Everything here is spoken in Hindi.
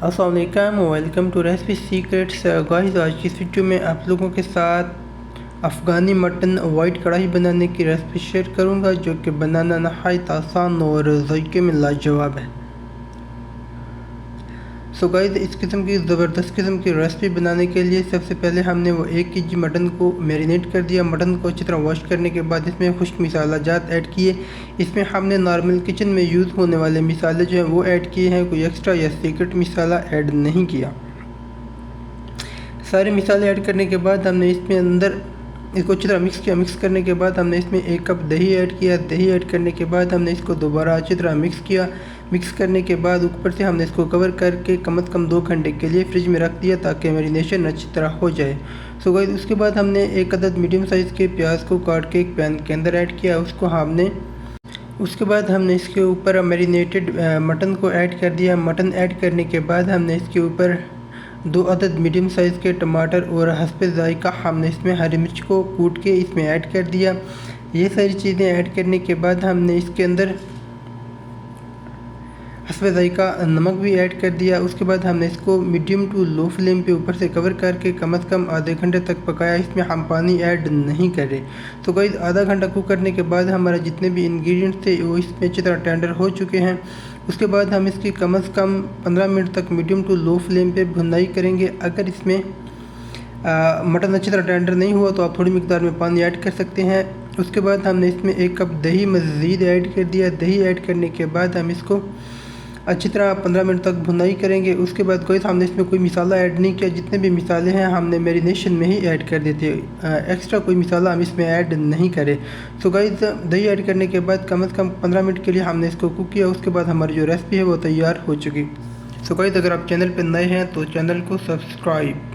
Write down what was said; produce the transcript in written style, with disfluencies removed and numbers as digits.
अस्सलाम वालेकुम, welcome to recipe secrets. Guys, आज की इस वीडियो में आप लोगों के साथ अफ़गानी मटन वाइट कढ़ाई बनाने की रेसिपी शेयर करूंगा, जो कि बनाना नहायत आसान और ज़ायके में लाजवाब है। सो गाइस, इस किस्म की ज़बरदस्त किस्म की रेसिपी बनाने के लिए सबसे पहले हमने वो 1 kg मटन को मैरिनेट कर दिया। मटन को अच्छी तरह वॉश करने के बाद इसमें खुश्क मसाला जात ऐड किए। इसमें हमने नॉर्मल किचन में यूज़ होने वाले मसाले जो हैं वो ऐड किए हैं, कोई एक्स्ट्रा या सीक्रेट मसाला ऐड नहीं किया। सारे मसाले ऐड करने के बाद हमने इसमें अंदर इसको अच्छी तरह मिक्स किया। मिक्स करने के बाद हमने इसमें 1 कप दही ऐड किया। दही ऐड करने के बाद हमने इसको दोबारा अच्छी तरह मिक्स किया। मिक्स करने के बाद ऊपर से हमने इसको कवर करके कम से कम 2 घंटे के लिए फ्रिज में रख दिया, ताकि मैरिनेशन अच्छी तरह हो जाए। सो गाइस, उसके बाद हमने 1 अदद मीडियम साइज़ के प्याज को काट के एक पैन के अंदर ऐड किया। उसके बाद हमने इसके ऊपर मैरिनेटेड मटन को ऐड कर दिया। मटन ऐड करने के बाद हमने इसके ऊपर 2 अदद मीडियम साइज़ के टमाटर और हस्बे ज़ायका हमने इसमें हरी मिर्च को कूट के इसमें ऐड कर दिया। ये सारी चीज़ें ऐड करने के बाद हमने इसके अंदर हस्बे ज़ायका नमक भी ऐड कर दिया। उसके बाद हमने इसको मीडियम टू लो फ्लेम पे ऊपर से कवर करके कम से कम आधे घंटे तक पकाया। इसमें हम पानी ऐड नहीं कर रहे। तो गाइस, आधा घंटा कुक करने के बाद हमारे जितने भी इंग्रेडिएंट्स थे वो इसमें अच्छी तरह टेंडर हो चुके हैं। उसके बाद हम इसकी कम से कम 15 मिनट तक मीडियम टू लो फ्लेम पे भुनाई करेंगे। अगर इसमें मटन अच्छी तरह टेंडर नहीं हुआ तो आप थोड़ी मिकदार में पानी ऐड कर सकते हैं। उसके बाद हमने इसमें 1 कप दही मज़ीद ऐड कर दिया। दही ऐड करने के बाद हम इसको अच्छी तरह 15 मिनट तक भुनाई करेंगे। उसके बाद कोई हमने इसमें कोई मसाला ऐड नहीं किया। जितने भी मसाले हैं हमने मैरिनेशन में ही ऐड कर देते, एक्स्ट्रा कोई मसाला हम इसमें ऐड नहीं करें। सो गाइस, दही ऐड करने के बाद कम से कम 15 मिनट के लिए हमने इसको कुक किया। उसके बाद हमारी जो रेसिपी है वो तैयार हो चुकी। सो गाइस, अगर आप चैनल पर नए हैं तो चैनल को सब्सक्राइब